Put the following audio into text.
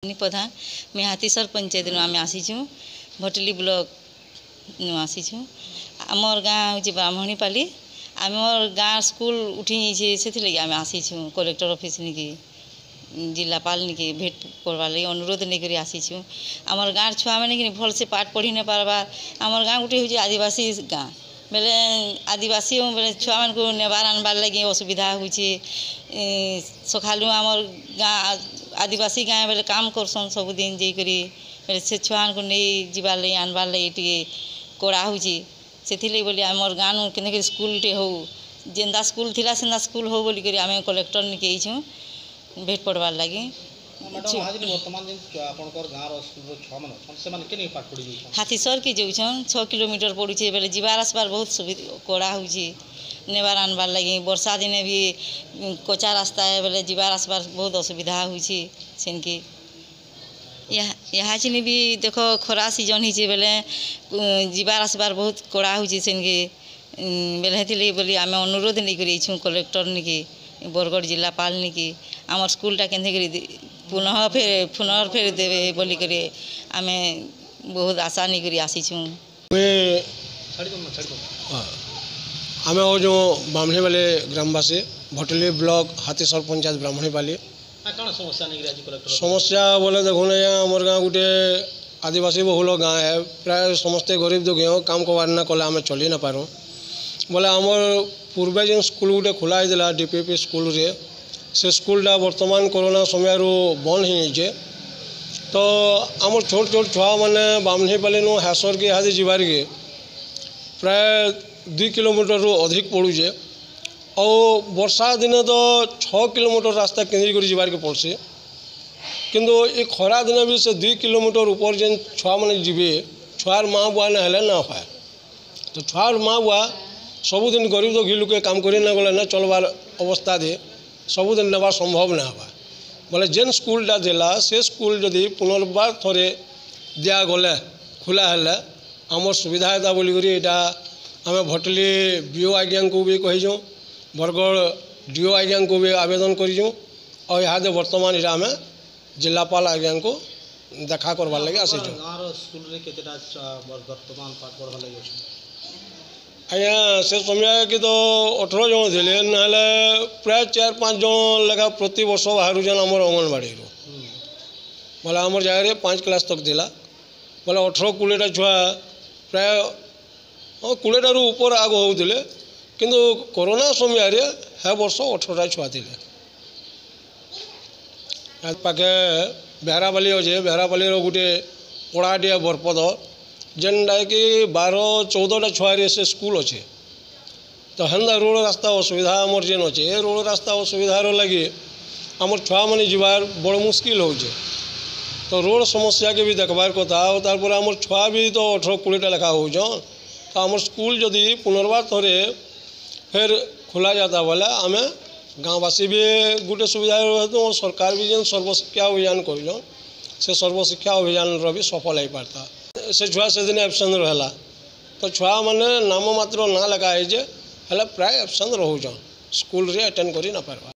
प्रधान मैं हाथीसर पंचायत आम आसीचु भटली ब्लॉक आसीचु आमर गाँ हूँ ब्राह्मणीपाली आमर गाँ स्कूल उठी से आम आसीचु कलेक्टर ऑफिस निकी जिलापाल निकी भेट करवा लगी अनुरोध नहीं करी आसीचु आमर गाँव छुआ मैंने कि भल से पाठ पढ़ी नहीं पारबार आमर गाँ गोटे हूँ आदिवासी गाँ बेले आदिवासी बेले छुआ मान को नेबार आनबार लगे असुविधा हो सकालू आमर गाँ आदिवासी गाँ बेले काम करसन सबुदिन जाइकरी बेले से छुआ को नहीं जीवार लगे आनबार लगे टे कड़ा हो बोली आमर गाँव के स्कूल टे हो जेंदा स्कूल थिला सेंदा स्कूल हो बोली करी आमे कलेक्टर निके आइछू भेट पड़वार लगी हाथीसर की जाऊन 6 किलोमीटर पड़ुचे बेले जीवार आसबार बहुत सुविधा कड़ा हो नेबार आनबार लगी वर्षा दिने भी कच्चा रास्ता है बेले जीवार आसबार बहुत असुविधा होनकी यहाँ चिनी भी देखो खरा सीजन ही बेले जीवार आसबार बहुत कड़ा होनकी बेले बोली आम अनुरोध नहीं कर कलेक्टर निकी बरगढ़ जिलापाल निकी आम स्कूलटा के पुनः फेर देवे बोली करी आमे बहुत आशा नहीं करी आसीचु आमे हो जो ब्राह्मणी वाले ग्रामवासी भटली ब्लॉक हाथीसर पंचायत ब्राह्मणीपाली समस्या बोले देखो आमर गाँ गोटे आदिवासी बहुल गाँ है प्राय समस्ते गरीब दुखी हो काम करवार ना कले आम चली ना पारूँ बोले आमर पूर्वे जो स्कूल गोटे खोला होता डीपीपी स्कूल रे से स्कूलटा वर्तमान कोरोना समय बंद हो तो आमर छोट छोट छुआ मैंने ब्राह्मणीपाली नु हासर के हाथी जीवार के प्राय 2 किलोमीटर अधिक पड़ुचे और वर्षा दिन तो 6 किलोमीटर रास्ता केन्द्रिक जीवार के पड़से किंतु ये खरा दिन भी से 2 किलोमीटर ऊपर जेन छुआ मैंने जीवे छुआर माँ बुआ ना हेले ना हुआ तो छुआर माँ बुआ सबुदिन गरीब दुखी लोके काम करी ना गले ना चलबार अवस्था दे सबुदिन नेबार संभव ना हुआ बोले जेन स्कूलटा देला से स्कूल जदि पुनर्बार थरे दिया गले खुला हेले आमर सुविधा होता बोलिकी आम भटली बीओ आज्ञा को भी कहीचु बरगढ़ डीओ आज्ञा को भी आवेदन करूँ और यहाँ वर्तमान इटा आम जिलापाल आज्ञा को देखा करवार लगे आसीचु आज्ञा से समय कि तो 18 जन थे ना प्राय 4-5 जन लेखा प्रति वर्ष बाहर जन आम अंगनवाड़ी बोले आमर जगह 5 क्लास तक दिला बोले 18-20 छुआ प्राय 20 ऊपर आग होते किंतु कोरोना समय है वर्ष 18 छुआ थे पाखे बेहरापाली अच्छे बेहरापाली गोटे पड़ाटिया बरपद जेनटा कि 12-14 छुआ से स्कूल अच्छे तो हेन्दा रोड रास्ता असुविधा आमर जेन अच्छे रोड रास्ता असुविधार लगे आमर छुआ मैंने जीवार बड़ मुश्किल हो तो रोड समस्या के भी देखबार कथा और तारपर आमर छुआ भी तो 18-20 लेखा हो तो आमर स्कूल जदि पुनर्बार थरे फिर खोला जाता बोले आम गाँववासी भी गोटे सुविधा रहे सरकार भी जेन सर्वशिक्षा अभियान कर से सर्वशिक्षा अभियान भी सफल हो पाता से छुआ से दिन एबसेंट रहा तो छुआ मैंने नाम मात्र ना लगा है प्राय एबसेंट रोचन स्कूल रे अटेंड करी ना पारबा।